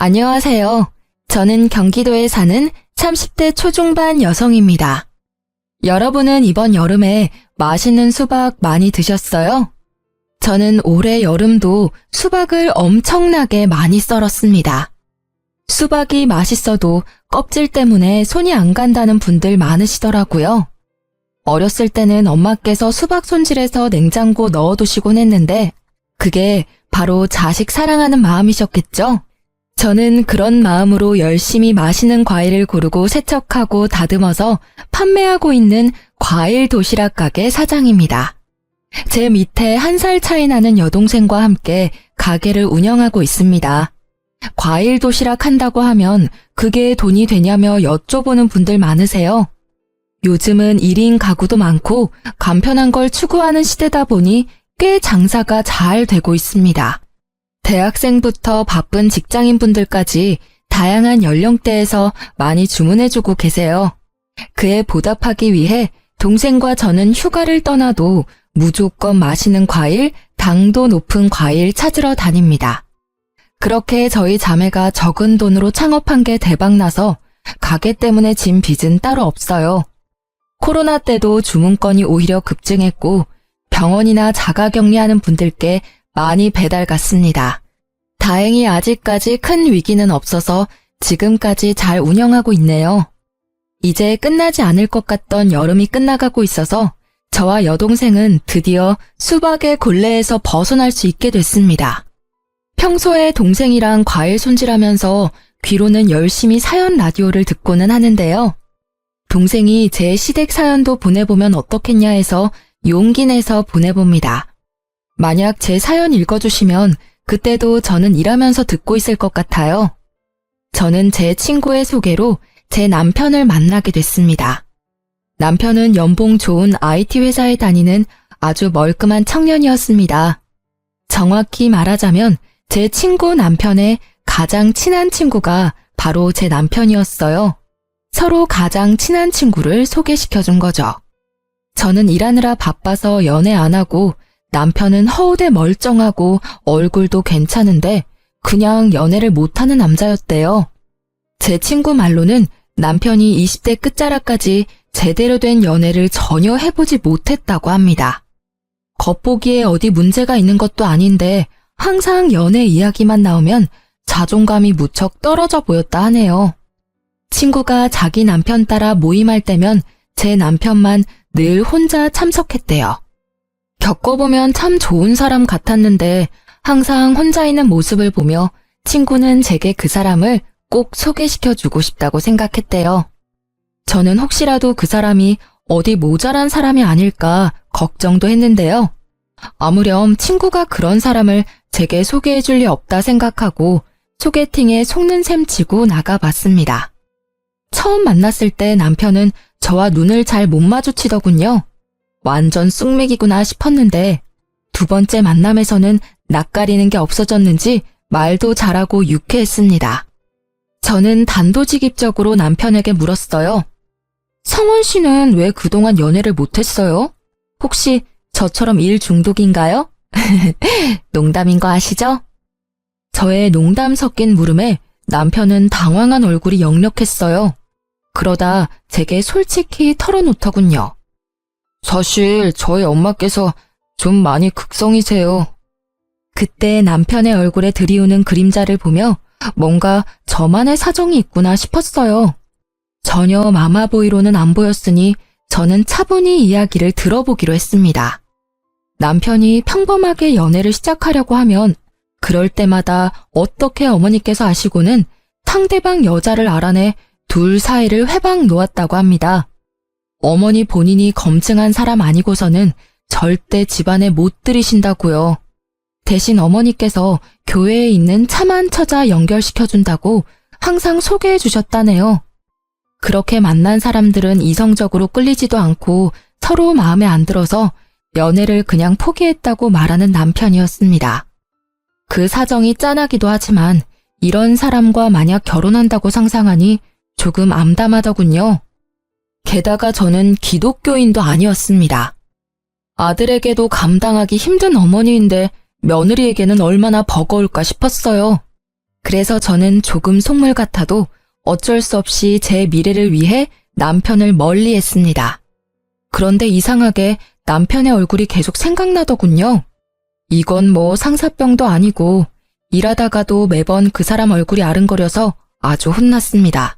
안녕하세요. 저는 경기도에 사는 30대 초중반 여성입니다. 여러분은 이번 여름에 맛있는 수박 많이 드셨어요? 저는 올해 여름도 수박을 엄청나게 많이 썰었습니다. 수박이 맛있어도 껍질 때문에 손이 안 간다는 분들 많으시더라고요. 어렸을 때는 엄마께서 수박 손질해서 냉장고 넣어두시곤 했는데 그게 바로 자식 사랑하는 마음이셨겠죠? 저는 그런 마음으로 열심히 맛있는 과일을 고르고 세척하고 다듬어서 판매하고 있는 과일 도시락 가게 사장입니다. 제 밑에 1살 차이 나는 여동생과 함께 가게를 운영하고 있습니다. 과일 도시락 한다고 하면 그게 돈이 되냐며 여쭤보는 분들 많으세요. 요즘은 1인 가구도 많고 간편한 걸 추구하는 시대다 보니 꽤 장사가 잘 되고 있습니다. 대학생부터 바쁜 직장인분들까지 다양한 연령대에서 많이 주문해주고 계세요. 그에 보답하기 위해 동생과 저는 휴가를 떠나도 무조건 맛있는 과일, 당도 높은 과일 찾으러 다닙니다. 그렇게 저희 자매가 적은 돈으로 창업한 게 대박나서 가게 때문에 진 빚은 따로 없어요. 코로나 때도 주문건이 오히려 급증했고 병원이나 자가격리하는 분들께 많이 배달 갔습니다. 다행히 아직까지 큰 위기는 없어서 지금까지 잘 운영하고 있네요. 이제 끝나지 않을 것 같던 여름이 끝나가고 있어서 저와 여동생은 드디어 수박의 곤래에서 벗어날 수 있게 됐습니다. 평소에 동생이랑 과일 손질하면서 귀로는 열심히 사연 라디오를 듣고는 하는데요. 동생이 제 시댁 사연도 보내보면 어떻겠냐 해서 용기 내서 보내봅니다. 만약 제 사연 읽어주시면 그때도 저는 일하면서 듣고 있을 것 같아요. 저는 제 친구의 소개로 제 남편을 만나게 됐습니다. 남편은 연봉 좋은 IT 회사에 다니는 아주 멀끔한 청년이었습니다. 정확히 말하자면 제 친구 남편의 가장 친한 친구가 바로 제 남편이었어요. 서로 가장 친한 친구를 소개시켜준 거죠. 저는 일하느라 바빠서 연애 안 하고 남편은 허우대 멀쩡하고 얼굴도 괜찮은데 그냥 연애를 못하는 남자였대요. 제 친구 말로는 남편이 20대 끝자락까지 제대로 된 연애를 전혀 해보지 못했다고 합니다. 겉보기에 어디 문제가 있는 것도 아닌데 항상 연애 이야기만 나오면 자존감이 무척 떨어져 보였다 하네요. 친구가 자기 남편 따라 모임할 때면 제 남편만 늘 혼자 참석했대요. 겪어보면 참 좋은 사람 같았는데 항상 혼자 있는 모습을 보며 친구는 제게 그 사람을 꼭 소개시켜주고 싶다고 생각했대요. 저는 혹시라도 그 사람이 어디 모자란 사람이 아닐까 걱정도 했는데요. 아무렴 친구가 그런 사람을 제게 소개해줄 리 없다 생각하고 소개팅에 속는 셈 치고 나가봤습니다. 처음 만났을 때 남편은 저와 눈을 잘 못 마주치더군요. 완전 쑥맥이구나 싶었는데 두 번째 만남에서는 낯가리는 게 없어졌는지 말도 잘하고 유쾌했습니다. 저는 단도직입적으로 남편에게 물었어요. 성원 씨는 왜 그동안 연애를 못했어요? 혹시 저처럼 일 중독인가요? 농담인 거 아시죠? 저의 농담 섞인 물음에 남편은 당황한 얼굴이 역력했어요. 그러다 제게 솔직히 털어놓더군요. 사실 저희 엄마께서 좀 많이 극성이세요. 그때 남편의 얼굴에 드리우는 그림자를 보며 뭔가 저만의 사정이 있구나 싶었어요. 전혀 마마보이로는 안 보였으니 저는 차분히 이야기를 들어보기로 했습니다. 남편이 평범하게 연애를 시작하려고 하면 그럴 때마다 어떻게 어머니께서 아시고는 상대방 여자를 알아내 둘 사이를 회방 놓았다고 합니다. 어머니 본인이 검증한 사람 아니고서는 절대 집안에 못 들이신다고요. 대신 어머니께서 교회에 있는 참한 처자 연결시켜준다고 항상 소개해 주셨다네요. 그렇게 만난 사람들은 이성적으로 끌리지도 않고 서로 마음에 안 들어서 연애를 그냥 포기했다고 말하는 남편이었습니다. 그 사정이 짠하기도 하지만 이런 사람과 만약 결혼한다고 상상하니 조금 암담하더군요. 게다가 저는 기독교인도 아니었습니다. 아들에게도 감당하기 힘든 어머니인데 며느리에게는 얼마나 버거울까 싶었어요. 그래서 저는 조금 속물 같아도 어쩔 수 없이 제 미래를 위해 남편을 멀리 했습니다. 그런데 이상하게 남편의 얼굴이 계속 생각나더군요. 이건 뭐 상사병도 아니고 일하다가도 매번 그 사람 얼굴이 아른거려서 아주 혼났습니다.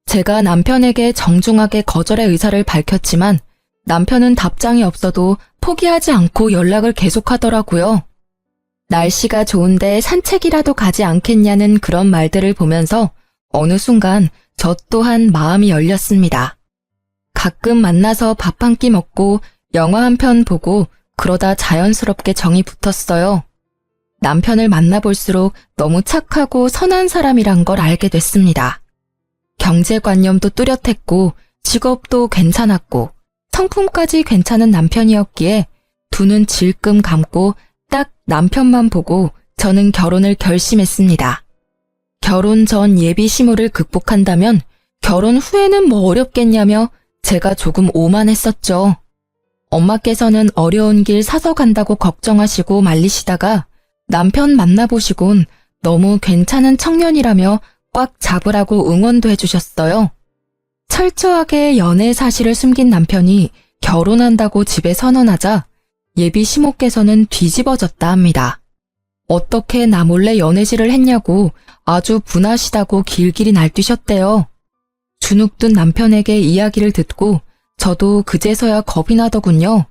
제가 남편에게 정중하게 거절의 의사를 밝혔지만 남편은 답장이 없어도 포기하지 않고 연락을 계속하더라고요. 날씨가 좋은데 산책이라도 가지 않겠냐는 그런 말들을 보면서 어느 순간 저 또한 마음이 열렸습니다. 가끔 만나서 밥 한 끼 먹고 영화 한 편 보고 그러다 자연스럽게 정이 붙었어요. 남편을 만나볼수록 너무 착하고 선한 사람이란 걸 알게 됐습니다. 경제관념도 뚜렷했고 직업도 괜찮았고 성품까지 괜찮은 남편이었기에 두 눈 질끔 감고 딱 남편만 보고 저는 결혼을 결심했습니다. 결혼 전 예비 시무를 극복한다면 결혼 후에는 뭐 어렵겠냐며 제가 조금 오만했었죠. 엄마께서는 어려운 길 사서 간다고 걱정하시고 말리시다가 남편 만나보시곤 너무 괜찮은 청년이라며 꽉 잡으라고 응원도 해주셨어요. 철저하게 연애 사실을 숨긴 남편이 결혼한다고 집에 선언하자 예비 시모께서는 뒤집어졌다 합니다. 어떻게 나 몰래 연애질을 했냐고 아주 분하시다고 길길이 날뛰셨대요. 주눅든 남편에게 이야기를 듣고 저도 그제서야 겁이 나더군요.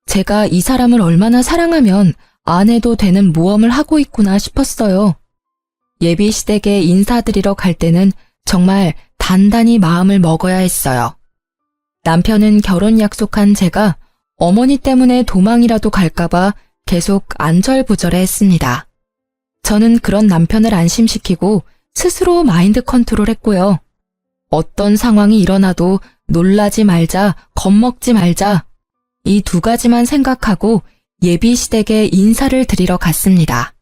제가 이 사람을 얼마나 사랑하면 안 해도 되는 모험을 하고 있구나 싶었어요. 예비 시댁에 인사드리러 갈 때는 정말 단단히 마음을 먹어야 했어요. 남편은 결혼 약속한 제가 어머니 때문에 도망이라도 갈까봐 계속 안절부절해 했습니다. 저는 그런 남편을 안심시키고 스스로 마인드 컨트롤했고요. 어떤 상황이 일어나도 놀라지 말자, 겁먹지 말자. 이 두 가지만 생각하고 예비 시댁에 인사를 드리러 갔습니다.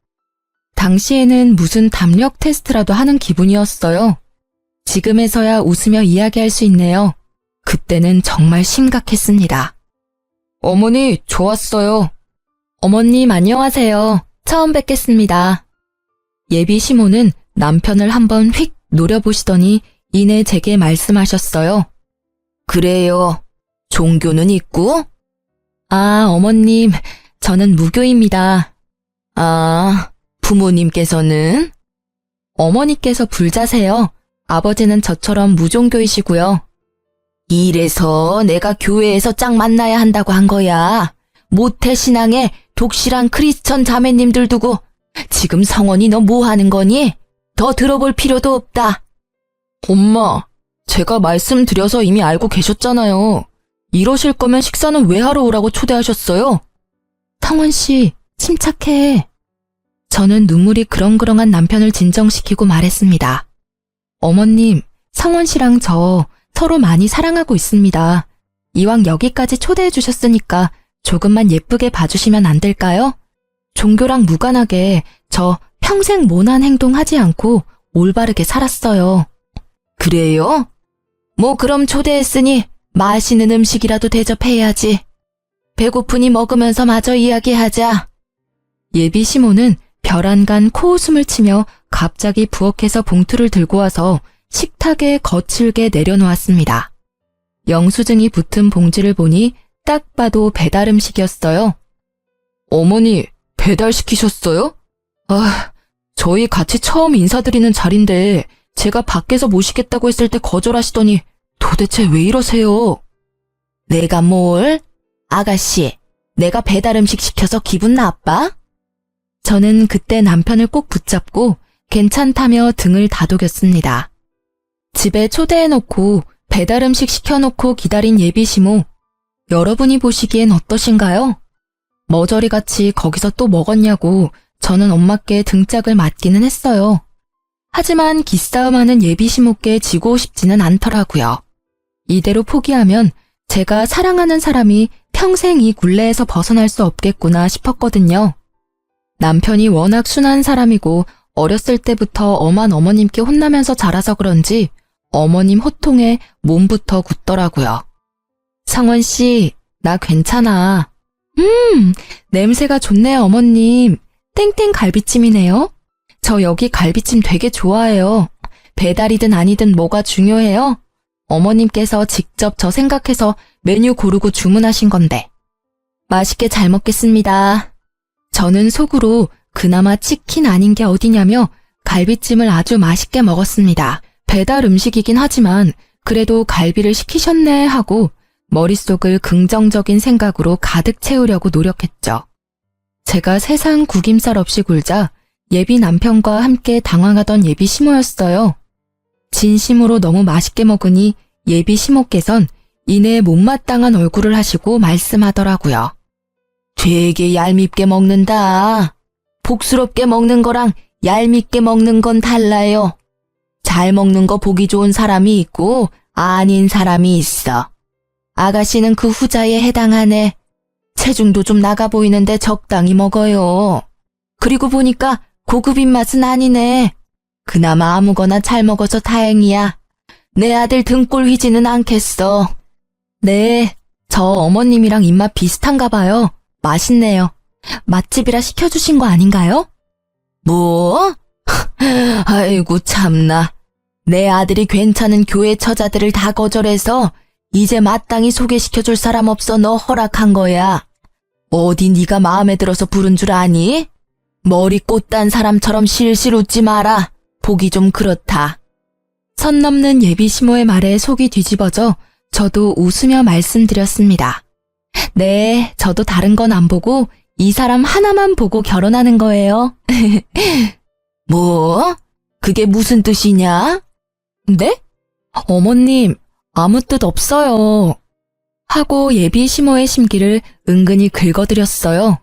당시에는 무슨 담력 테스트라도 하는 기분이었어요. 지금에서야 웃으며 이야기할 수 있네요. 그때는 정말 심각했습니다. 어머니, 좋았어요. 어머님, 안녕하세요. 처음 뵙겠습니다. 예비 시모는 남편을 한번 휙 노려보시더니 이내 제게 말씀하셨어요. 그래요. 종교는 있고? 아, 어머님, 저는 무교입니다. 아, 부모님께서는? 어머니께서 불자세요. 아버지는 저처럼 무종교이시고요. 이래서 내가 교회에서 짝 만나야 한다고 한 거야. 모태 신앙에 독실한 크리스천 자매님들 두고 지금 성원이 너 뭐 하는 거니? 더 들어볼 필요도 없다. 엄마, 제가 말씀드려서 이미 알고 계셨잖아요. 이러실 거면 식사는 왜 하러 오라고 초대하셨어요? 성원 씨, 침착해. 저는 눈물이 그렁그렁한 남편을 진정시키고 말했습니다. 어머님, 성원 씨랑 저 서로 많이 사랑하고 있습니다. 이왕 여기까지 초대해 주셨으니까 조금만 예쁘게 봐주시면 안 될까요? 종교랑 무관하게 저 평생 모난 행동 하지 않고 올바르게 살았어요. 그래요? 뭐 그럼 초대했으니 맛있는 음식이라도 대접해야지. 배고프니 먹으면서 마저 이야기하자. 예비 시모는 벼란간 코웃음을 치며 갑자기 부엌에서 봉투를 들고 와서 식탁에 거칠게 내려놓았습니다. 영수증이 붙은 봉지를 보니 딱 봐도 배달 음식이었어요. 어머니, 배달시키셨어요? 아, 저희 같이 처음 인사드리는 자리인데 제가 밖에서 모시겠다고 했을 때 거절하시더니 도대체 왜 이러세요? 내가 뭘? 아가씨, 내가 배달 음식 시켜서 기분 나빠? 저는 그때 남편을 꼭 붙잡고 괜찮다며 등을 다독였습니다. 집에 초대해놓고 배달 음식 시켜놓고 기다린 예비 시모, 여러분이 보시기엔 어떠신가요? 머저리같이 거기서 또 먹었냐고 저는 엄마께 등짝을 맞기는 했어요. 하지만 기싸움하는 예비 시모께 지고 싶지는 않더라고요. 이대로 포기하면 제가 사랑하는 사람이 평생 이 굴레에서 벗어날 수 없겠구나 싶었거든요. 남편이 워낙 순한 사람이고 어렸을 때부터 엄한 어머님께 혼나면서 자라서 그런지 어머님 호통에 몸부터 굳더라고요. 성원 씨, 나 괜찮아. 냄새가 좋네요, 어머님. 땡땡 갈비찜이네요. 저 여기 갈비찜 되게 좋아해요. 배달이든 아니든 뭐가 중요해요? 어머님께서 직접 저 생각해서 메뉴 고르고 주문하신 건데. 맛있게 잘 먹겠습니다. 저는 속으로 그나마 치킨 아닌 게 어디냐며 갈비찜을 아주 맛있게 먹었습니다. 배달 음식이긴 하지만 그래도 갈비를 시키셨네 하고 머릿속을 긍정적인 생각으로 가득 채우려고 노력했죠. 제가 세상 구김살 없이 굴자 예비 남편과 함께 당황하던 예비 시모였어요. 진심으로 너무 맛있게 먹으니 예비 시모께선 이내 못마땅한 얼굴을 하시고 말씀하더라고요. 되게 얄밉게 먹는다. 복스럽게 먹는 거랑 얄밉게 먹는 건 달라요. 잘 먹는 거 보기 좋은 사람이 있고 아닌 사람이 있어. 아가씨는 그 후자에 해당하네. 체중도 좀 나가 보이는데 적당히 먹어요. 그리고 보니까 고급인 맛은 아니네. 그나마 아무거나 잘 먹어서 다행이야. 내 아들 등골 휘지는 않겠어. 네, 저 어머님이랑 입맛 비슷한가 봐요. 맛있네요. 맛집이라 시켜주신 거 아닌가요? 뭐? 아이고 참나. 내 아들이 괜찮은 교회 처자들을 다 거절해서 이제 마땅히 소개시켜줄 사람 없어 너 허락한 거야. 어디 네가 마음에 들어서 부른 줄 아니? 머리 꽃단 사람처럼 실실 웃지 마라. 보기 좀 그렇다. 선 넘는 예비 시모의 말에 속이 뒤집어져 저도 웃으며 말씀드렸습니다. 네, 저도 다른 건 안 보고 이 사람 하나만 보고 결혼하는 거예요. 뭐? 그게 무슨 뜻이냐? 네? 어머님, 아무 뜻 없어요. 하고 예비 시모의 심기를 은근히 긁어드렸어요.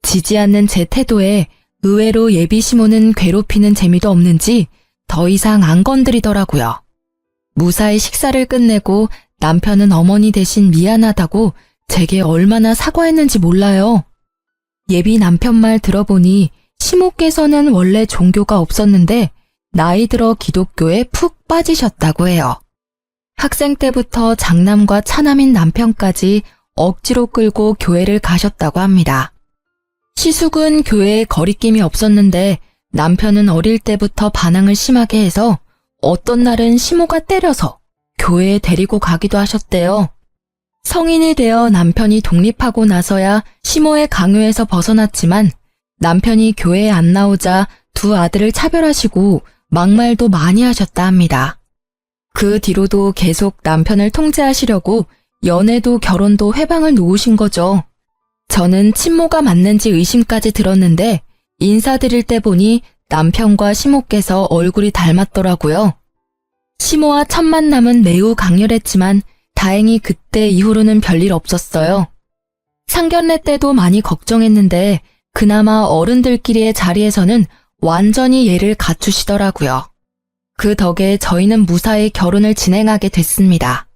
지지 않는 제 태도에 의외로 예비 시모는 괴롭히는 재미도 없는지 더 이상 안 건드리더라고요. 무사히 식사를 끝내고 남편은 어머니 대신 미안하다고 제게 얼마나 사과했는지 몰라요. 예비 남편 말 들어보니 시모께서는 원래 종교가 없었는데 나이 들어 기독교에 푹 빠지셨다고 해요. 학생 때부터 장남과 차남인 남편까지 억지로 끌고 교회를 가셨다고 합니다. 시숙은 교회에 거리낌이 없었는데 남편은 어릴 때부터 반항을 심하게 해서 어떤 날은 시모가 때려서 교회에 데리고 가기도 하셨대요. 성인이 되어 남편이 독립하고 나서야 시모의 강요에서 벗어났지만 남편이 교회에 안 나오자 두 아들을 차별하시고 막말도 많이 하셨다 합니다. 그 뒤로도 계속 남편을 통제하시려고 연애도 결혼도 회방을 놓으신 거죠. 저는 친모가 맞는지 의심까지 들었는데 인사드릴 때 보니 남편과 시모께서 얼굴이 닮았더라고요. 시모와 첫 만남은 매우 강렬했지만 다행히 그때 이후로는 별일 없었어요. 상견례 때도 많이 걱정했는데 그나마 어른들끼리의 자리에서는 완전히 예를 갖추시더라고요. 그 덕에 저희는 무사히 결혼을 진행하게 됐습니다.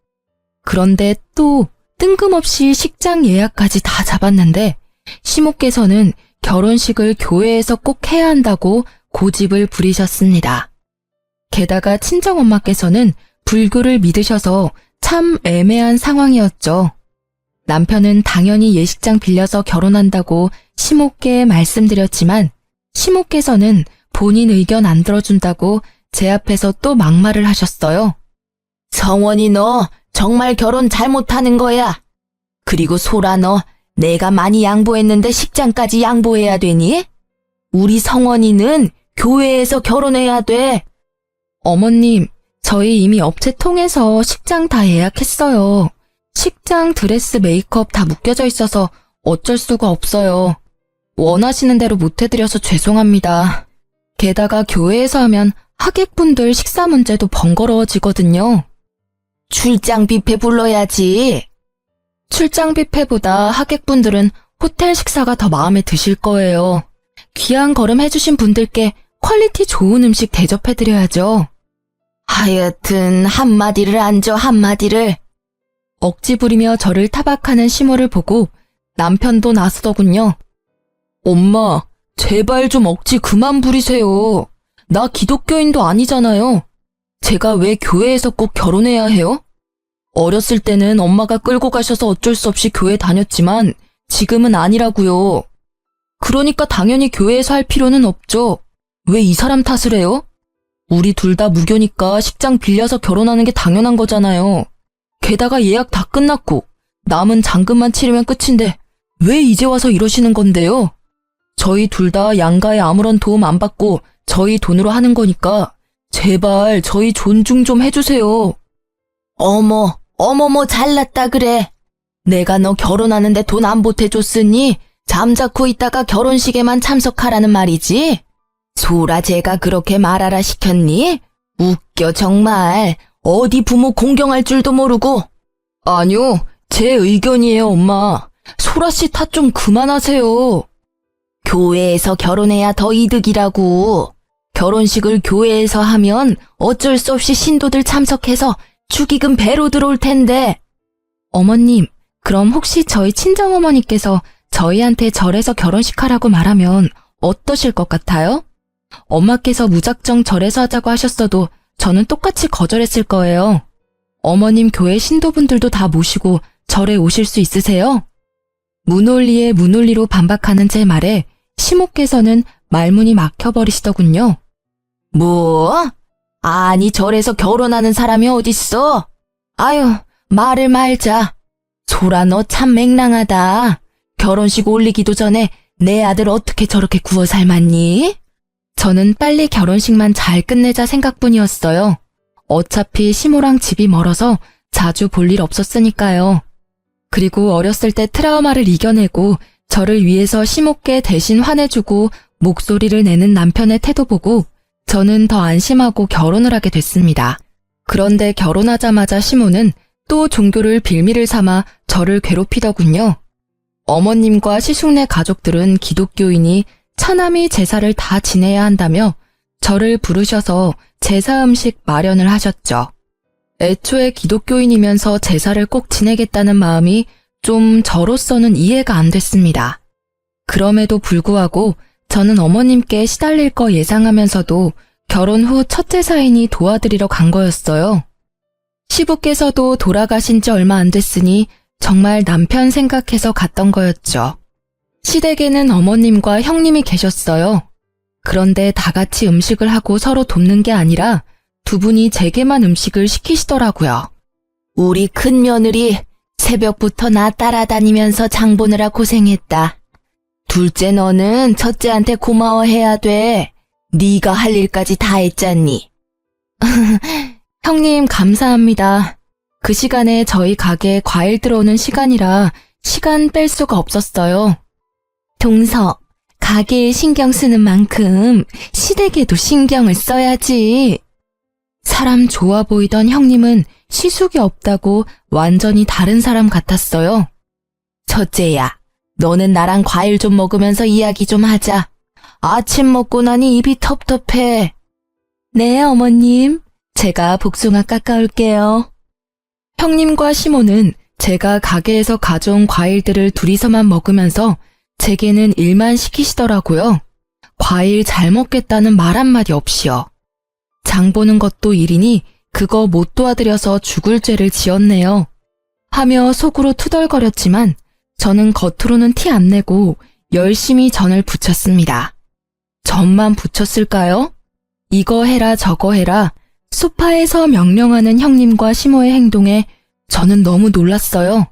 그런데 또 뜬금없이 식장 예약까지 다 잡았는데 시모께서는 결혼식을 교회에서 꼭 해야 한다고 고집을 부리셨습니다. 게다가 친정엄마께서는 불교를 믿으셔서 참 애매한 상황이었죠. 남편은 당연히 예식장 빌려서 결혼한다고 시모께 말씀드렸지만 시모께서는 본인 의견 안 들어준다고 제 앞에서 또 막말을 하셨어요. 성원이 너 정말 결혼 잘못하는 거야. 그리고 소라 너 내가 많이 양보했는데 식장까지 양보해야 되니? 우리 성원이는 교회에서 결혼해야 돼. 어머님, 저희 이미 업체 통해서 식장 다 예약했어요. 식장, 드레스, 메이크업 다 묶여져 있어서 어쩔 수가 없어요. 원하시는 대로 못해드려서 죄송합니다. 게다가 교회에서 하면 하객분들 식사 문제도 번거로워지거든요. 출장 뷔페 불러야지. 출장 뷔페보다 하객분들은 호텔 식사가 더 마음에 드실 거예요. 귀한 걸음 해주신 분들께 퀄리티 좋은 음식 대접해드려야죠. 하여튼 한마디를 안 줘 한마디를. 억지 부리며 저를 타박하는 시모를 보고 남편도 나서더군요. 엄마, 제발 좀 억지 그만 부리세요. 나 기독교인도 아니잖아요. 제가 왜 교회에서 꼭 결혼해야 해요? 어렸을 때는 엄마가 끌고 가셔서 어쩔 수 없이 교회 다녔지만 지금은 아니라고요. 그러니까 당연히 교회에서 할 필요는 없죠. 왜 이 사람 탓을 해요? 우리 둘 다 무교니까 식장 빌려서 결혼하는 게 당연한 거잖아요. 게다가 예약 다 끝났고 남은 잔금만 치르면 끝인데 왜 이제 와서 이러시는 건데요? 저희 둘 다 양가에 아무런 도움 안 받고 저희 돈으로 하는 거니까 제발 저희 존중 좀 해주세요. 어머머 잘났다 그래. 내가 너 결혼하는데 돈 안 보태줬으니 잠자코 있다가 결혼식에만 참석하라는 말이지? 소라 제가 그렇게 말하라 시켰니? 웃겨 정말. 어디 부모 공경할 줄도 모르고. 아니요, 제 의견이에요 엄마. 소라 씨 탓 좀 그만하세요. 교회에서 결혼해야 더 이득이라고. 결혼식을 교회에서 하면 어쩔 수 없이 신도들 참석해서 축의금 배로 들어올 텐데. 어머님, 그럼 혹시 저희 친정어머니께서 저희한테 절에서 결혼식 하라고 말하면 어떠실 것 같아요? 엄마께서 무작정 절에서 하자고 하셨어도 저는 똑같이 거절했을 거예요. 어머님 교회 신도분들도 다 모시고 절에 오실 수 있으세요? 문홀리에 문홀리로 반박하는 제 말에 시모께서는 말문이 막혀버리시더군요. 뭐? 아니 절에서 결혼하는 사람이 어딨어? 아유, 말을 말자. 소라 너 참 맹랑하다. 결혼식 올리기도 전에 내 아들 어떻게 저렇게 구워 삶았니? 저는 빨리 결혼식만 잘 끝내자 생각뿐이었어요. 어차피 시모랑 집이 멀어서 자주 볼 일 없었으니까요. 그리고 어렸을 때 트라우마를 이겨내고 저를 위해서 시모께 대신 화내주고 목소리를 내는 남편의 태도 보고 저는 더 안심하고 결혼을 하게 됐습니다. 그런데 결혼하자마자 시모는 또 종교를 빌미를 삼아 저를 괴롭히더군요. 어머님과 시숙네 가족들은 기독교인이 차남이 제사를 다 지내야 한다며 저를 부르셔서 제사 음식 마련을 하셨죠. 애초에 기독교인이면서 제사를 꼭 지내겠다는 마음이 좀 저로서는 이해가 안 됐습니다. 그럼에도 불구하고 저는 어머님께 시달릴 거 예상하면서도 결혼 후 첫 제사이니 도와드리러 간 거였어요. 시부께서도 돌아가신 지 얼마 안 됐으니 정말 남편 생각해서 갔던 거였죠. 시댁에는 어머님과 형님이 계셨어요. 그런데 다 같이 음식을 하고 서로 돕는 게 아니라 두 분이 제게만 음식을 시키시더라고요. 우리 큰 며느리 새벽부터 나 따라다니면서 장 보느라 고생했다. 둘째 너는 첫째한테 고마워해야 돼. 네가 할 일까지 다 했잖니. 형님 감사합니다. 그 시간에 저희 가게에 과일 들어오는 시간이라 시간 뺄 수가 없었어요. 동서, 가게에 신경 쓰는 만큼 시댁에도 신경을 써야지. 사람 좋아 보이던 형님은 시숙이 없다고 완전히 다른 사람 같았어요. 첫째야, 너는 나랑 과일 좀 먹으면서 이야기 좀 하자. 아침 먹고 나니 입이 텁텁해. 네, 어머님. 제가 복숭아 깎아올게요. 형님과 시모는 제가 가게에서 가져온 과일들을 둘이서만 먹으면서 제게는 일만 시키시더라고요. 과일 잘 먹겠다는 말 한마디 없이요. 장 보는 것도 일이니 그거 못 도와드려서 죽을 죄를 지었네요. 하며 속으로 투덜거렸지만 저는 겉으로는 티 안 내고 열심히 전을 부쳤습니다. 전만 부쳤을까요? 이거 해라 저거 해라 소파에서 명령하는 형님과 시모의 행동에 저는 너무 놀랐어요.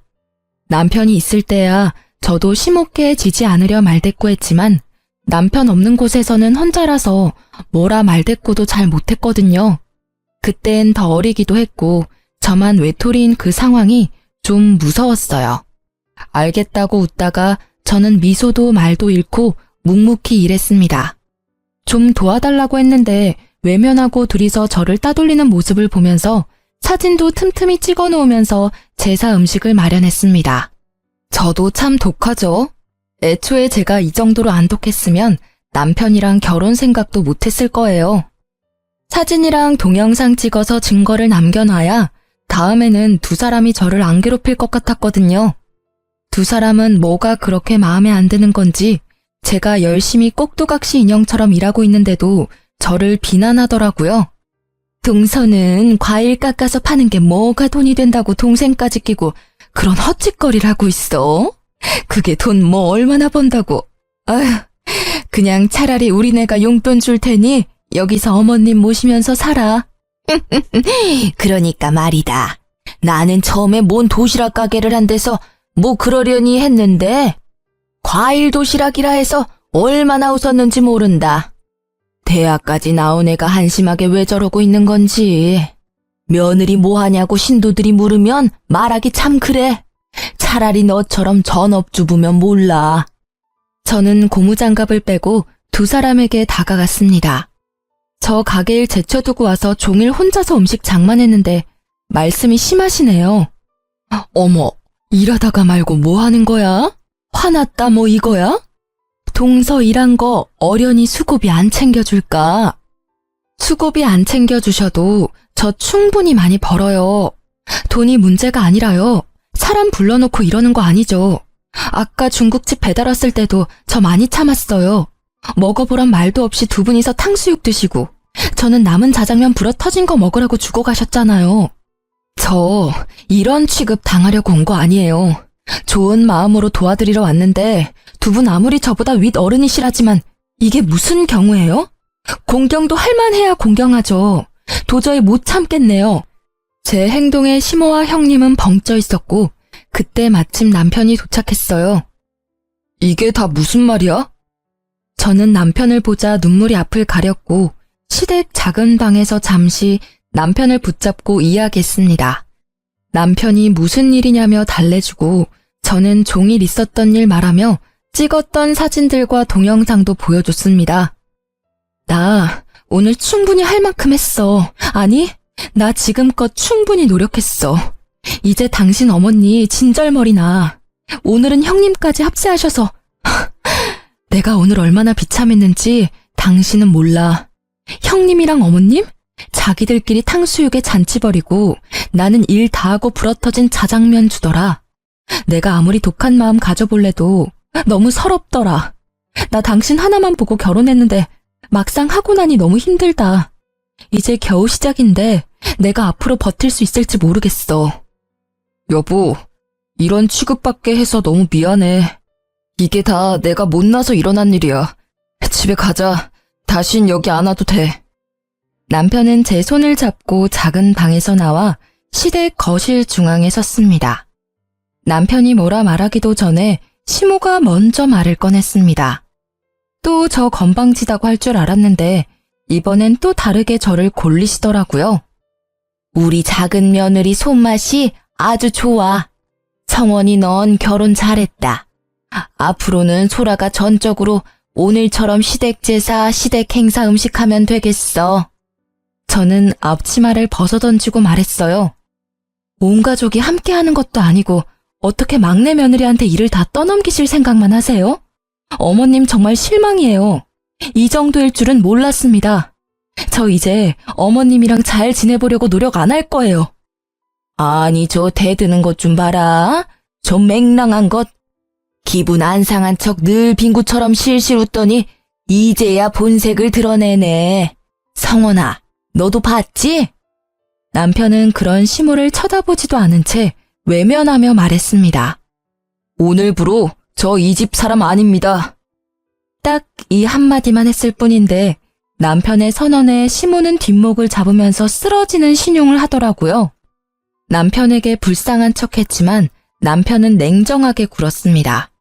남편이 있을 때야 저도 시모께 지지 않으려 말대꾸했지만 남편 없는 곳에서는 혼자라서 뭐라 말대꾸도 잘 못했거든요. 그땐 더 어리기도 했고 저만 외톨이인 그 상황이 좀 무서웠어요. 알겠다고 웃다가 저는 미소도 말도 잃고 묵묵히 일했습니다. 좀 도와달라고 했는데 외면하고 둘이서 저를 따돌리는 모습을 보면서 사진도 틈틈이 찍어 놓으면서 제사 음식을 마련했습니다. 저도 참 독하죠. 애초에 제가 이 정도로 안 독했으면 남편이랑 결혼 생각도 못했을 거예요. 사진이랑 동영상 찍어서 증거를 남겨놔야 다음에는 두 사람이 저를 안 괴롭힐 것 같았거든요. 두 사람은 뭐가 그렇게 마음에 안 드는 건지 제가 열심히 꼭두각시 인형처럼 일하고 있는데도 저를 비난하더라고요. 동서는 과일 깎아서 파는 게 뭐가 돈이 된다고 동생까지 끼고 그런 헛짓거리를 하고 있어? 그게 돈 뭐 얼마나 번다고. 아휴, 그냥 차라리 우리네가 용돈 줄 테니 여기서 어머님 모시면서 살아. 그러니까 말이다. 나는 처음에 뭔 도시락 가게를 한 데서 뭐 그러려니 했는데 과일 도시락이라 해서 얼마나 웃었는지 모른다. 대학까지 나온 애가 한심하게 왜 저러고 있는 건지. 며느리 뭐 하냐고 신도들이 물으면 말하기 참 그래. 차라리 너처럼 전업주부면 몰라. 저는 고무장갑을 빼고 두 사람에게 다가갔습니다. 저 가게일 제쳐두고 와서 종일 혼자서 음식 장만했는데 말씀이 심하시네요. 어머, 일하다가 말고 뭐 하는 거야? 화났다 뭐 이거야? 동서 일한 거 어련히 수고비 안 챙겨줄까? 수고비 안 챙겨주셔도 저 충분히 많이 벌어요. 돈이 문제가 아니라요. 사람 불러놓고 이러는 거 아니죠. 아까 중국집 배달 왔을 때도 저 많이 참았어요. 먹어보란 말도 없이 두 분이서 탕수육 드시고 저는 남은 자장면 불어 터진 거 먹으라고 주고 가셨잖아요. 저 이런 취급 당하려고 온 거 아니에요. 좋은 마음으로 도와드리러 왔는데 두 분 아무리 저보다 윗 어른이시라지만 이게 무슨 경우예요? 공경도 할만해야 공경하죠. 도저히 못 참겠네요. 제 행동에 시모와 형님은 벙쪄 있었고 그때 마침 남편이 도착했어요. 이게 다 무슨 말이야? 저는 남편을 보자 눈물이 앞을 가렸고 시댁 작은 방에서 잠시 남편을 붙잡고 이야기했습니다. 남편이 무슨 일이냐며 달래주고 저는 종일 있었던 일 말하며 찍었던 사진들과 동영상도 보여줬습니다. 나 오늘 충분히 할 만큼 했어. 아니, 나 지금껏 충분히 노력했어. 이제 당신 어머니 진절머리나. 오늘은 형님까지 합세하셔서 내가 오늘 얼마나 비참했는지 당신은 몰라. 형님이랑 어머님? 자기들끼리 탕수육에 잔치 벌이고 나는 일 다 하고 불어터진 자장면 주더라. 내가 아무리 독한 마음 가져볼래도 너무 서럽더라. 나 당신 하나만 보고 결혼했는데 막상 하고 나니 너무 힘들다. 이제 겨우 시작인데 내가 앞으로 버틸 수 있을지 모르겠어. 여보, 이런 취급받게 해서 너무 미안해. 이게 다 내가 못나서 일어난 일이야. 집에 가자. 다신 여기 안 와도 돼. 남편은 제 손을 잡고 작은 방에서 나와 시댁 거실 중앙에 섰습니다. 남편이 뭐라 말하기도 전에 시모가 먼저 말을 꺼냈습니다. 또 저 건방지다고 할 줄 알았는데 이번엔 또 다르게 저를 골리시더라고요. 우리 작은 며느리 손맛이 아주 좋아. 성원이 넌 결혼 잘했다. 앞으로는 소라가 전적으로 오늘처럼 시댁 제사, 시댁 행사 음식하면 되겠어. 저는 앞치마를 벗어던지고 말했어요. 온 가족이 함께하는 것도 아니고 어떻게 막내 며느리한테 일을 다 떠넘기실 생각만 하세요? 어머님 정말 실망이에요. 이 정도일 줄은 몰랐습니다. 저 이제 어머님이랑 잘 지내보려고 노력 안 할 거예요. 아니, 저 대드는 것 좀 봐라. 저 맹랑한 것. 기분 안 상한 척 늘 빙구처럼 실실 웃더니 이제야 본색을 드러내네. 성원아, 너도 봤지? 남편은 그런 시모를 쳐다보지도 않은 채 외면하며 말했습니다. 오늘부로 저 이 집 사람 아닙니다. 딱 이 한마디만 했을 뿐인데 남편의 선언에 시모는 뒷목을 잡으면서 쓰러지는 신용을 하더라고요. 남편에게 불쌍한 척했지만 남편은 냉정하게 굴었습니다.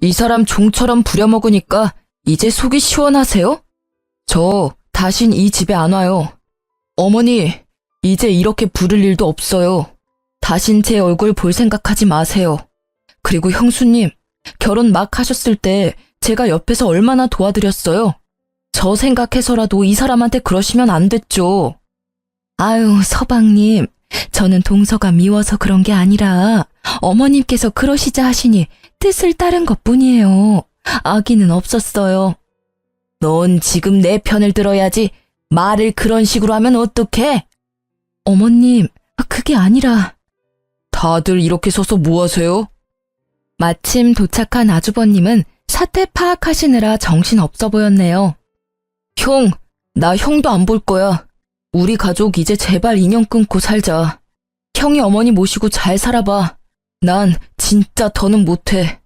이 사람 종처럼 부려먹으니까 이제 속이 시원하세요? 저 다신 이 집에 안 와요. 어머니, 이제 이렇게 부를 일도 없어요. 다신 제 얼굴 볼 생각하지 마세요. 그리고 형수님, 결혼 막 하셨을 때 제가 옆에서 얼마나 도와드렸어요. 저 생각해서라도 이 사람한테 그러시면 안 됐죠. 아유, 서방님, 저는 동서가 미워서 그런 게 아니라 어머님께서 그러시자 하시니 뜻을 따른 것뿐이에요. 악의는 없었어요. 넌 지금 내 편을 들어야지. 말을 그런 식으로 하면 어떡해? 어머님, 그게 아니라. 다들 이렇게 서서 뭐 하세요? 마침 도착한 아주버님은 사태 파악하시느라 정신 없어 보였네요. 형, 나 형도 안 볼 거야. 우리 가족 이제 제발 인연 끊고 살자. 형이 어머니 모시고 잘 살아봐. 난 진짜 더는 못해.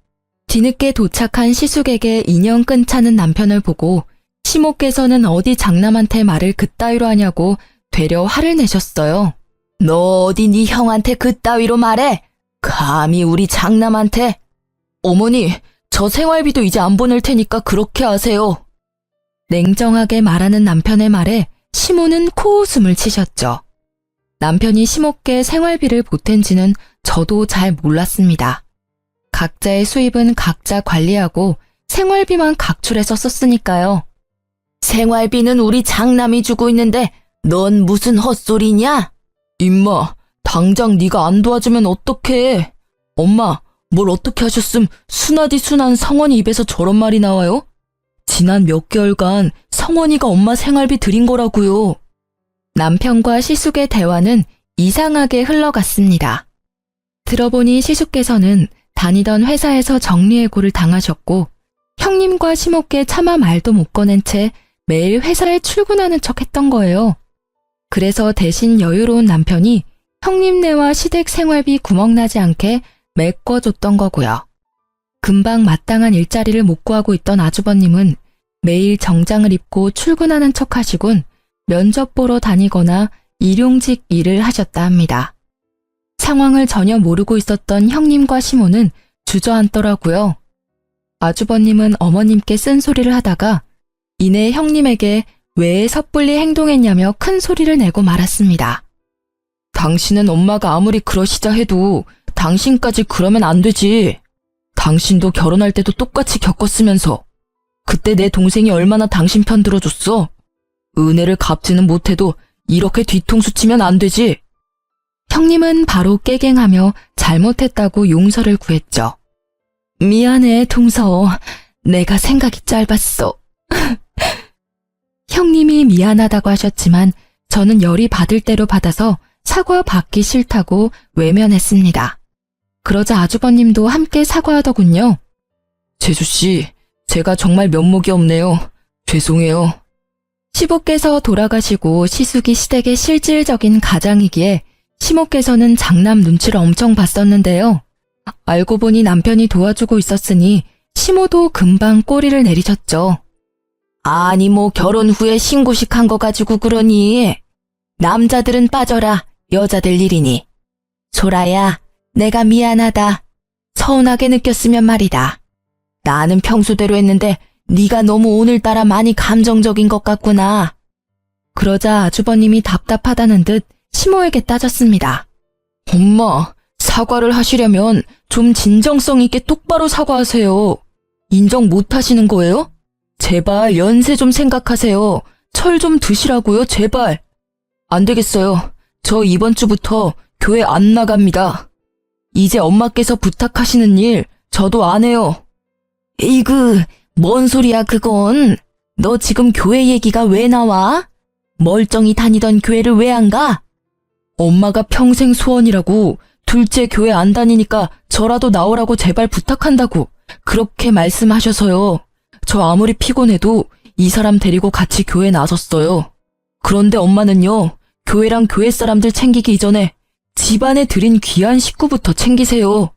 뒤늦게 도착한 시숙에게 인연 끊자는 남편을 보고 시모께서는 어디 장남한테 말을 그따위로 하냐고 되려 화를 내셨어요. 너 어디 네 형한테 그따위로 말해? 감히 우리 장남한테? 어머니, 저 생활비도 이제 안 보낼 테니까 그렇게 하세요. 냉정하게 말하는 남편의 말에 시모는 코웃음을 치셨죠. 남편이 시모께 생활비를 보탠지는 저도 잘 몰랐습니다. 각자의 수입은 각자 관리하고 생활비만 각출해서 썼으니까요. 생활비는 우리 장남이 주고 있는데 넌 무슨 헛소리냐? 임마, 당장 네가 안 도와주면 어떡해? 엄마, 뭘 어떻게 하셨음 순하디 순한 성원이 입에서 저런 말이 나와요? 지난 몇 개월간 성원이가 엄마 생활비 드린 거라고요. 남편과 시숙의 대화는 이상하게 흘러갔습니다. 들어보니 시숙께서는 다니던 회사에서 정리해고를 당하셨고 형님과 시모께 차마 말도 못 꺼낸 채 매일 회사에 출근하는 척 했던 거예요. 그래서 대신 여유로운 남편이 형님네와 시댁 생활비 구멍나지 않게 메꿔줬던 거고요. 금방 마땅한 일자리를 못 구하고 있던 아주버님은 매일 정장을 입고 출근하는 척 하시곤 면접 보러 다니거나 일용직 일을 하셨다 합니다. 상황을 전혀 모르고 있었던 형님과 시모는 주저앉더라고요. 아주버님은 어머님께 쓴소리를 하다가 이내 형님에게 왜 섣불리 행동했냐며 큰 소리를 내고 말았습니다. 당신은 엄마가 아무리 그러시자 해도 당신까지 그러면 안 되지. 당신도 결혼할 때도 똑같이 겪었으면서 그때 내 동생이 얼마나 당신 편 들어줬어. 은혜를 갚지는 못해도 이렇게 뒤통수 치면 안 되지. 형님은 바로 깨갱하며 잘못했다고 용서를 구했죠. 미안해, 동서. 내가 생각이 짧았어. 형님이 미안하다고 하셨지만 저는 열이 받을 대로 받아서 사과 받기 싫다고 외면했습니다. 그러자 아주버님도 함께 사과하더군요. 재수씨, 제가 정말 면목이 없네요. 죄송해요. 시부께서 돌아가시고 시숙이 시댁의 실질적인 가장이기에 시모께서는 장남 눈치를 엄청 봤었는데요. 알고 보니 남편이 도와주고 있었으니 시모도 금방 꼬리를 내리셨죠. 아니 뭐 결혼 후에 신고식 한 거 가지고 그러니. 남자들은 빠져라. 여자들 일이니. 소라야, 내가 미안하다. 서운하게 느꼈으면 말이다. 나는 평소대로 했는데 네가 너무 오늘따라 많이 감정적인 것 같구나. 그러자 아주버님이 답답하다는 듯 시모에게 따졌습니다. 엄마, 사과를 하시려면 좀 진정성 있게 똑바로 사과하세요. 인정 못 하시는 거예요? 제발 연세 좀 생각하세요. 철 좀 드시라고요, 제발. 안 되겠어요. 저 이번 주부터 교회 안 나갑니다. 이제 엄마께서 부탁하시는 일 저도 안 해요. 에이그, 뭔 소리야 그건. 너 지금 교회 얘기가 왜 나와? 멀쩡히 다니던 교회를 왜 안 가? 엄마가 평생 소원이라고 둘째 교회 안 다니니까 저라도 나오라고 제발 부탁한다고 그렇게 말씀하셔서요. 저 아무리 피곤해도 이 사람 데리고 같이 교회 나섰어요. 그런데 엄마는요, 교회랑 교회 사람들 챙기기 이전에 집안에 들인 귀한 식구부터 챙기세요.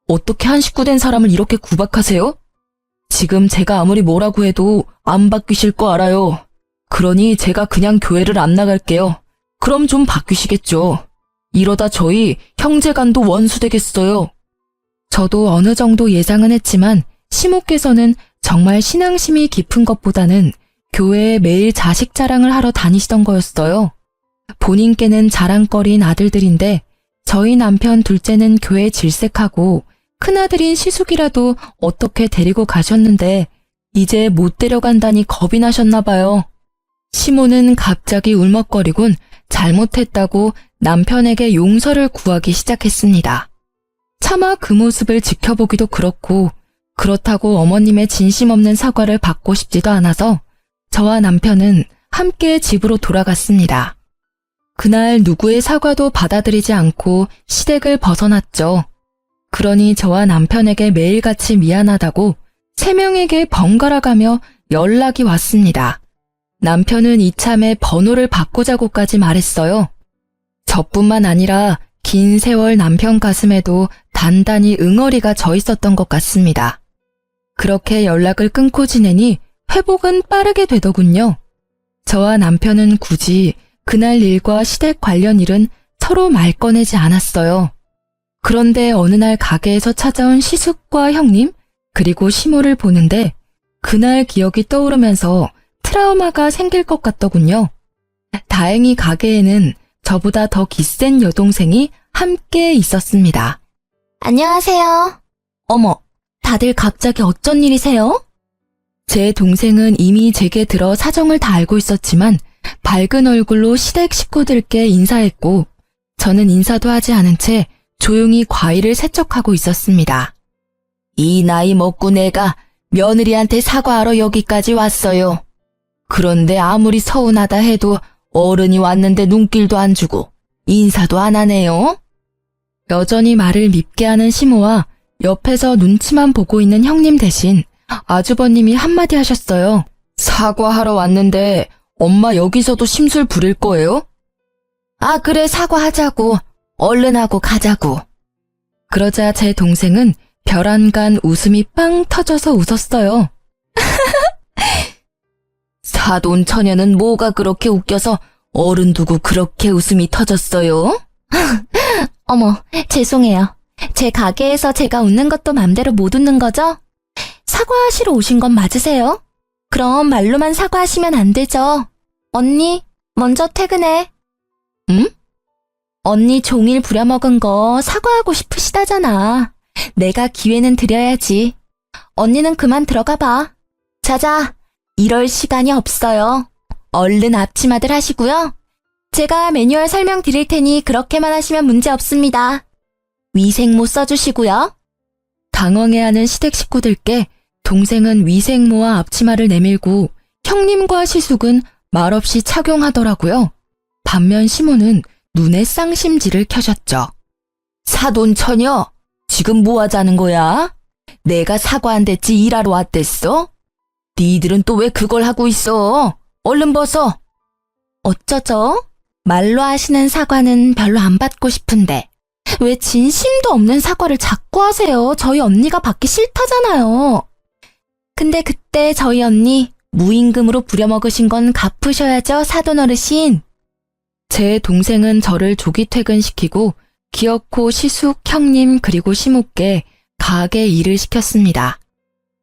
어떻게 한 식구 된 사람을 이렇게 구박하세요? 지금 제가 아무리 뭐라고 해도 안 바뀌실 거 알아요. 그러니 제가 그냥 교회를 안 나갈게요. 그럼 좀 바뀌시겠죠. 이러다 저희 형제간도 원수 되겠어요. 저도 어느 정도 예상은 했지만 시모께서는 정말 신앙심이 깊은 것보다는 교회에 매일 자식 자랑을 하러 다니시던 거였어요. 본인께는 자랑거리인 아들들인데 저희 남편 둘째는 교회 질색하고 큰아들인 시숙이라도 어떻게 데리고 가셨는데 이제 못 데려간다니 겁이 나셨나 봐요. 시모는 갑자기 울먹거리곤 잘못했다고 남편에게 용서를 구하기 시작했습니다. 차마 그 모습을 지켜보기도 그렇고 그렇다고 어머님의 진심 없는 사과를 받고 싶지도 않아서 저와 남편은 함께 집으로 돌아갔습니다. 그날 누구의 사과도 받아들이지 않고 시댁을 벗어났죠. 그러니 저와 남편에게 매일같이 미안하다고 3명에게 번갈아가며 연락이 왔습니다. 남편은 이참에 번호를 바꾸자고까지 말했어요. 저뿐만 아니라 긴 세월 남편 가슴에도 단단히 응어리가 져 있었던 것 같습니다. 그렇게 연락을 끊고 지내니 회복은 빠르게 되더군요. 저와 남편은 굳이 그날 일과 시댁 관련 일은 서로 말 꺼내지 않았어요. 그런데 어느 날 가게에서 찾아온 시숙과 형님, 그리고 시모를 보는데 그날 기억이 떠오르면서 트라우마가 생길 것 같더군요. 다행히 가게에는 저보다 더 기센 여동생이 함께 있었습니다. 안녕하세요. 어머, 다들 갑자기 어쩐 일이세요? 제 동생은 이미 제게 들어 사정을 다 알고 있었지만 밝은 얼굴로 시댁 식구들께 인사했고 저는 인사도 하지 않은 채 조용히 과일을 세척하고 있었습니다. 이 나이 먹고 내가 며느리한테 사과하러 여기까지 왔어요. 그런데 아무리 서운하다 해도 어른이 왔는데 눈길도 안 주고 인사도 안 하네요. 여전히 말을 밉게 하는 시모와 옆에서 눈치만 보고 있는 형님 대신 아주버님이 한마디 하셨어요. 사과하러 왔는데 엄마 여기서도 심술 부릴 거예요? 아, 그래, 사과하자고. 얼른 하고 가자고. 그러자 제 동생은 별안간 웃음이 빵 터져서 웃었어요. 사돈 처녀는 뭐가 그렇게 웃겨서 어른 두고 그렇게 웃음이 터졌어요? 어머, 죄송해요. 제 가게에서 제가 웃는 것도 맘대로 못 웃는 거죠? 사과하시러 오신 건 맞으세요? 그럼 말로만 사과하시면 안 되죠. 언니, 먼저 퇴근해. 응? 언니 종일 부려먹은 거 사과하고 싶으시다잖아. 내가 기회는 드려야지. 언니는 그만 들어가 봐. 자자, 이럴 시간이 없어요. 얼른 앞치마들 하시고요. 제가 매뉴얼 설명 드릴 테니 그렇게만 하시면 문제 없습니다. 위생모 써주시고요. 당황해하는 시댁 식구들께 동생은 위생모와 앞치마를 내밀고 형님과 시숙은 말없이 착용하더라고요. 반면 시모는 눈에 쌍심지를 켜셨죠. 사돈 처녀, 지금 뭐 하자는 거야? 내가 사과 안 됐지 일하러 왔댔어? 니들은 또 왜 그걸 하고 있어? 얼른 벗어. 어쩌죠? 말로 하시는 사과는 별로 안 받고 싶은데 왜 진심도 없는 사과를 자꾸 하세요? 저희 언니가 받기 싫다잖아요. 근데 그때 저희 언니 무임금으로 부려먹으신 건 갚으셔야죠, 사돈 어르신. 제 동생은 저를 조기 퇴근시키고 기어코 시숙, 형님 그리고 시모께 가게 일을 시켰습니다.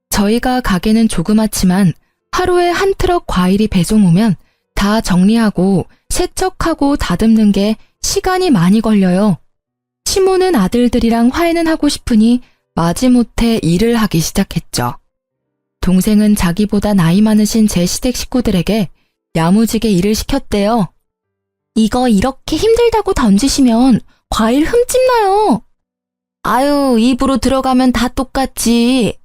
저희가 가게는 조그맣지만 하루에 한 트럭 과일이 배송 오면 다 정리하고 세척하고 다듬는 게 시간이 많이 걸려요. 시모는 아들들이랑 화해는 하고 싶으니 마지못해 일을 하기 시작했죠. 동생은 자기보다 나이 많으신 제 시댁 식구들에게 야무지게 일을 시켰대요. 이거 이렇게 힘들다고 던지시면 과일 흠집 나요. 아유, 입으로 들어가면 다 똑같지.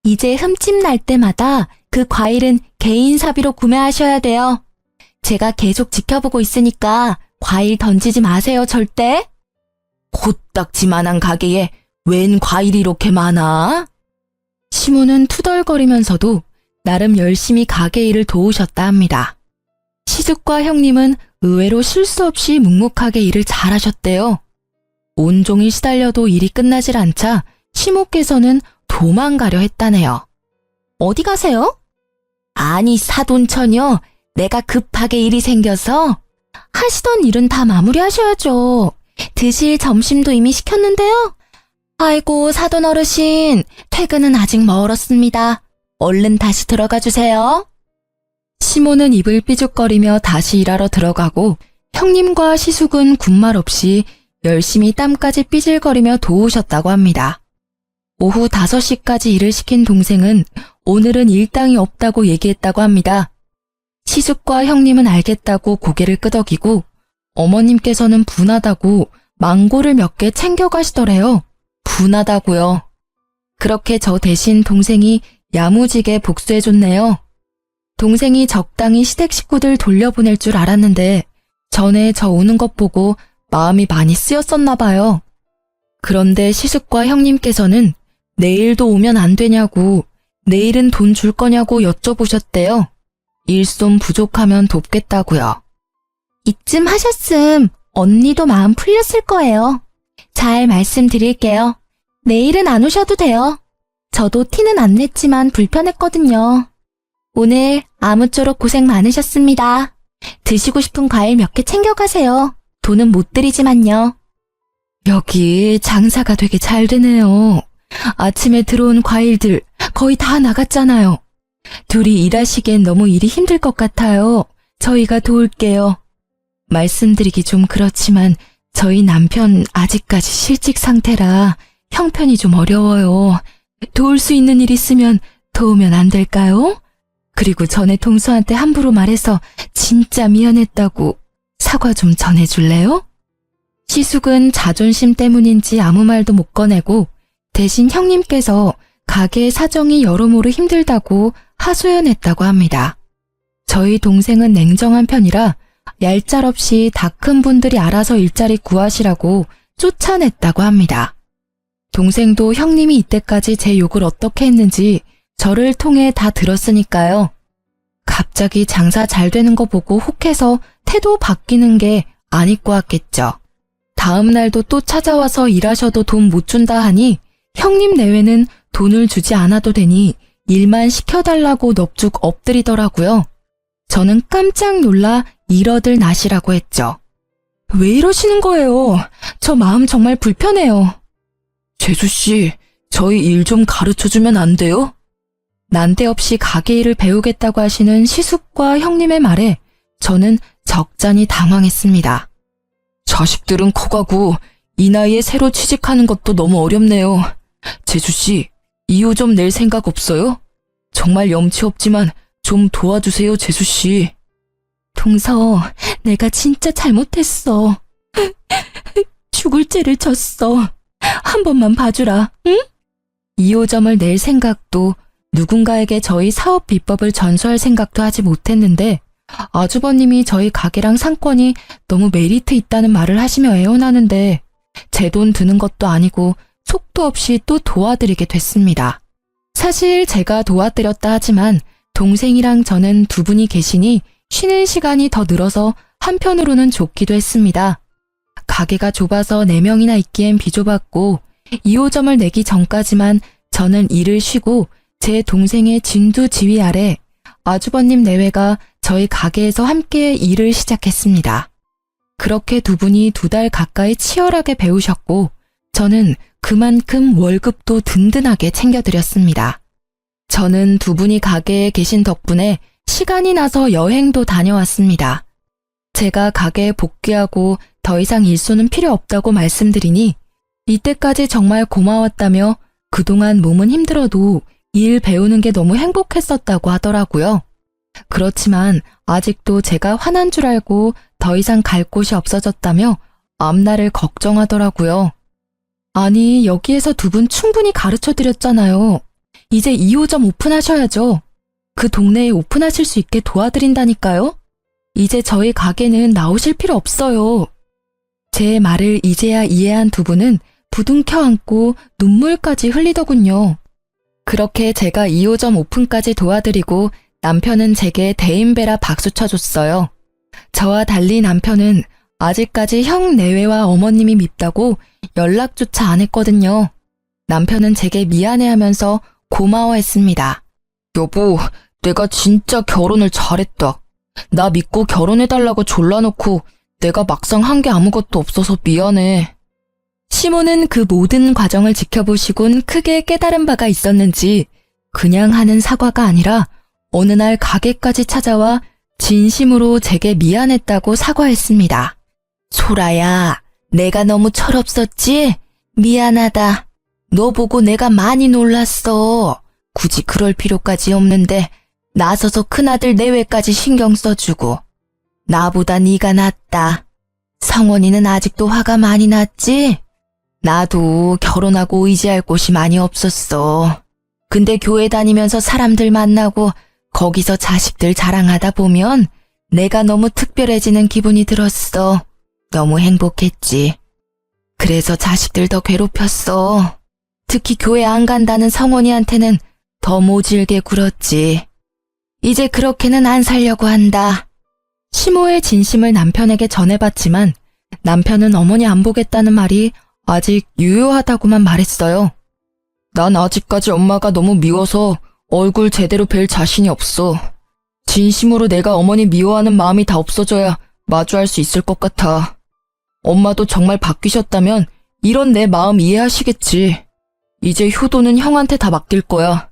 이제 흠집 날 때마다 그 과일은 개인 사비로 구매하셔야 돼요. 제가 계속 지켜보고 있으니까 과일 던지지 마세요, 절대. 코딱지만한 가게에 웬 과일이 이렇게 많아? 시모는 투덜거리면서도 나름 열심히 가게 일을 도우셨다 합니다. 시숙과 형님은 의외로 실수 없이 묵묵하게 일을 잘하셨대요. 온종일 시달려도 일이 끝나질 않자 시모께서는 도망가려 했다네요. 어디 가세요? 아니, 사돈 처녀, 내가 급하게 일이 생겨서. 하시던 일은 다 마무리하셔야죠. 드실 점심도 이미 시켰는데요. 아이고, 사돈 어르신, 퇴근은 아직 멀었습니다. 얼른 다시 들어가 주세요. 시모는 입을 삐죽거리며 다시 일하러 들어가고 형님과 시숙은 군말 없이 열심히 땀까지 삐질거리며 도우셨다고 합니다. 오후 5시까지 일을 시킨 동생은 오늘은 일당이 없다고 얘기했다고 합니다. 시숙과 형님은 알겠다고 고개를 끄덕이고 어머님께서는 분하다고 망고를 몇 개 챙겨가시더래요. 분하다고요. 그렇게 저 대신 동생이 야무지게 복수해줬네요. 동생이 적당히 시댁 식구들 돌려보낼 줄 알았는데 전에 저 우는 것 보고 마음이 많이 쓰였었나 봐요. 그런데 시숙과 형님께서는 내일도 오면 안 되냐고, 내일은 돈 줄 거냐고 여쭤보셨대요. 일손 부족하면 돕겠다고요. 이쯤 하셨음 언니도 마음 풀렸을 거예요. 잘 말씀드릴게요. 내일은 안 오셔도 돼요. 저도 티는 안 냈지만 불편했거든요. 오늘 아무쪼록 고생 많으셨습니다. 드시고 싶은 과일 몇 개 챙겨가세요. 돈은 못 드리지만요. 여기 장사가 되게 잘 되네요. 아침에 들어온 과일들 거의 다 나갔잖아요. 둘이 일하시기엔 너무 일이 힘들 것 같아요. 저희가 도울게요. 말씀드리기 좀 그렇지만 저희 남편 아직까지 실직 상태라 형편이 좀 어려워요. 도울 수 있는 일 있으면 도우면 안 될까요? 그리고 전에 동서한테 함부로 말해서 진짜 미안했다고 사과 좀 전해줄래요? 시숙은 자존심 때문인지 아무 말도 못 꺼내고 대신 형님께서 가게의 사정이 여러모로 힘들다고 하소연했다고 합니다. 저희 동생은 냉정한 편이라 얄짤없이 다 큰 분들이 알아서 일자리 구하시라고 쫓아냈다고 합니다. 동생도 형님이 이때까지 제 욕을 어떻게 했는지 저를 통해 다 들었으니까요. 갑자기 장사 잘 되는 거 보고 혹해서 태도 바뀌는 게 아닐 것 같겠죠. 다음 날도 또 찾아와서 일하셔도 돈 못 준다 하니 형님 내외는 돈을 주지 않아도 되니 일만 시켜달라고 넙죽 엎드리더라고요. 저는 깜짝 놀라 이러들 나시라고 했죠. 왜 이러시는 거예요? 저 마음 정말 불편해요. 재수씨, 저희 일 좀 가르쳐주면 안 돼요? 난데없이 가게 일을 배우겠다고 하시는 시숙과 형님의 말에 저는 적잖이 당황했습니다. 자식들은 커가고 이 나이에 새로 취직하는 것도 너무 어렵네요. 재수씨, 이유 좀 낼 생각 없어요? 정말 염치 없지만 좀 도와주세요, 재수씨. 동서, 내가 진짜 잘못했어. 죽을 죄를 졌어. 한 번만 봐주라, 응? 2호점을 낼 생각도 누군가에게 저희 사업 비법을 전수할 생각도 하지 못했는데 아주버님이 저희 가게랑 상권이 너무 메리트 있다는 말을 하시며 애원하는데 제 돈 드는 것도 아니고 속도 없이 또 도와드리게 됐습니다. 사실 제가 도와드렸다 하지만 동생이랑 저는 두 분이 계시니 쉬는 시간이 더 늘어서 한편으로는 좋기도 했습니다. 가게가 좁아서 4명이나 있기엔 비좁았고 2호점을 내기 전까지만 저는 일을 쉬고 제 동생의 진두지휘 아래 아주버님 내외가 저희 가게에서 함께 일을 시작했습니다. 그렇게 두 분이 2달 가까이 치열하게 배우셨고 저는 그만큼 월급도 든든하게 챙겨드렸습니다. 저는 두 분이 가게에 계신 덕분에 시간이 나서 여행도 다녀왔습니다. 제가 가게에 복귀하고 더 이상 일손은 필요 없다고 말씀드리니 이때까지 정말 고마웠다며 그동안 몸은 힘들어도 일 배우는 게 너무 행복했었다고 하더라고요. 그렇지만 아직도 제가 화난 줄 알고 더 이상 갈 곳이 없어졌다며 앞날을 걱정하더라고요. 아니, 여기에서 두 분 충분히 가르쳐드렸잖아요. 이제 2호점 오픈하셔야죠. 그 동네에 오픈하실 수 있게 도와드린다니까요. 이제 저희 가게는 나오실 필요 없어요. 제 말을 이제야 이해한 두 분은 부둥켜 안고 눈물까지 흘리더군요. 그렇게 제가 2호점 오픈까지 도와드리고 남편은 제게 대인배라 박수 쳐줬어요. 저와 달리 남편은 아직까지 형 내외와 어머님이 밉다고 연락조차 안 했거든요. 남편은 제게 미안해하면서 고마워했습니다. 여보, 내가 진짜 결혼을 잘했다. 나 믿고 결혼해달라고 졸라놓고 내가 막상 한 게 아무것도 없어서 미안해. 시모는 그 모든 과정을 지켜보시곤 크게 깨달은 바가 있었는지 그냥 하는 사과가 아니라 어느 날 가게까지 찾아와 진심으로 제게 미안했다고 사과했습니다. 소라야, 내가 너무 철없었지? 미안하다. 너 보고 내가 많이 놀랐어. 굳이 그럴 필요까지 없는데 나서서 큰아들 내외까지 신경 써주고. 나보다 네가 낫다. 성원이는 아직도 화가 많이 났지? 나도 결혼하고 의지할 곳이 많이 없었어. 근데 교회 다니면서 사람들 만나고 거기서 자식들 자랑하다 보면 내가 너무 특별해지는 기분이 들었어. 너무 행복했지. 그래서 자식들 더 괴롭혔어. 특히 교회 안 간다는 성원이한테는 더 모질게 굴었지. 이제 그렇게는 안 살려고 한다. 시모의 진심을 남편에게 전해봤지만 남편은 어머니 안 보겠다는 말이 아직 유효하다고만 말했어요. 난 아직까지 엄마가 너무 미워서 얼굴 제대로 뵐 자신이 없어. 진심으로 내가 어머니 미워하는 마음이 다 없어져야 마주할 수 있을 것 같아. 엄마도 정말 바뀌셨다면 이런 내 마음 이해하시겠지. 이제 효도는 형한테 다 맡길 거야.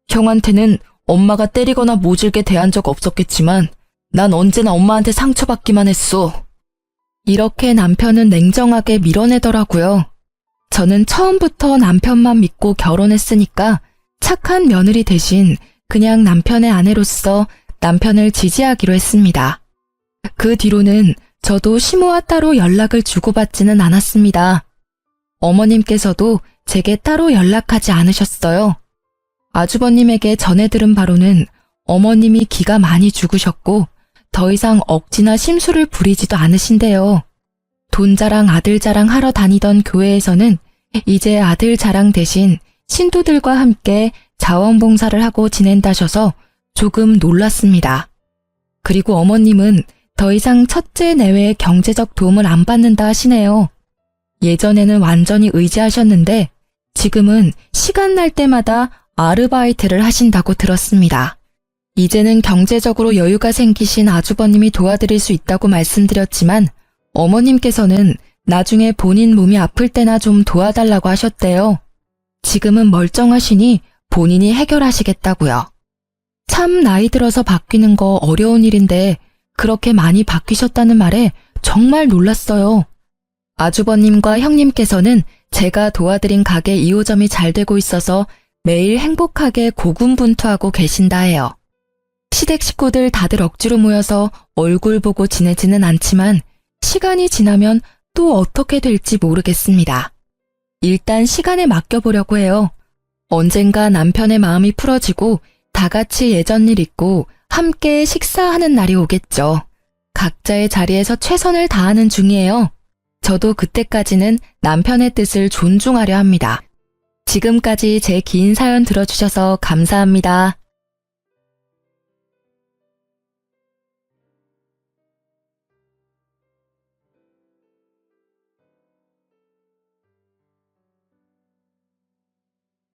형한테는 엄마가 때리거나 모질게 대한 적 없었겠지만 난 언제나 엄마한테 상처받기만 했어. 이렇게 남편은 냉정하게 밀어내더라고요. 저는 처음부터 남편만 믿고 결혼했으니까 착한 며느리 대신 그냥 남편의 아내로서 남편을 지지하기로 했습니다. 그 뒤로는 저도 시모와 따로 연락을 주고받지는 않았습니다. 어머님께서도 제게 따로 연락하지 않으셨어요. 아주버님에게 전해 들은 바로는 어머님이 기가 많이 죽으셨고 더 이상 억지나 심술을 부리지도 않으신대요. 돈 자랑 아들 자랑 하러 다니던 교회에서는 이제 아들 자랑 대신 신도들과 함께 자원봉사를 하고 지낸다셔서 조금 놀랐습니다. 그리고 어머님은 더 이상 첫째 내외의 경제적 도움을 안 받는다 하시네요. 예전에는 완전히 의지하셨는데 지금은 시간 날 때마다 아르바이트를 하신다고 들었습니다. 이제는 경제적으로 여유가 생기신 아주버님이 도와드릴 수 있다고 말씀드렸지만 어머님께서는 나중에 본인 몸이 아플 때나 좀 도와달라고 하셨대요. 지금은 멀쩡하시니 본인이 해결하시겠다고요. 참 나이 들어서 바뀌는 거 어려운 일인데 그렇게 많이 바뀌셨다는 말에 정말 놀랐어요. 아주버님과 형님께서는 제가 도와드린 가게 2호점이 잘 되고 있어서 매일 행복하게 고군분투하고 계신다 해요. 시댁 식구들 다들 억지로 모여서 얼굴 보고 지내지는 않지만 시간이 지나면 또 어떻게 될지 모르겠습니다. 일단 시간에 맡겨보려고 해요. 언젠가 남편의 마음이 풀어지고 다 같이 예전 일 잊고 함께 식사하는 날이 오겠죠. 각자의 자리에서 최선을 다하는 중이에요. 저도 그때까지는 남편의 뜻을 존중하려 합니다. 지금까지 제 긴 사연 들어주셔서 감사합니다.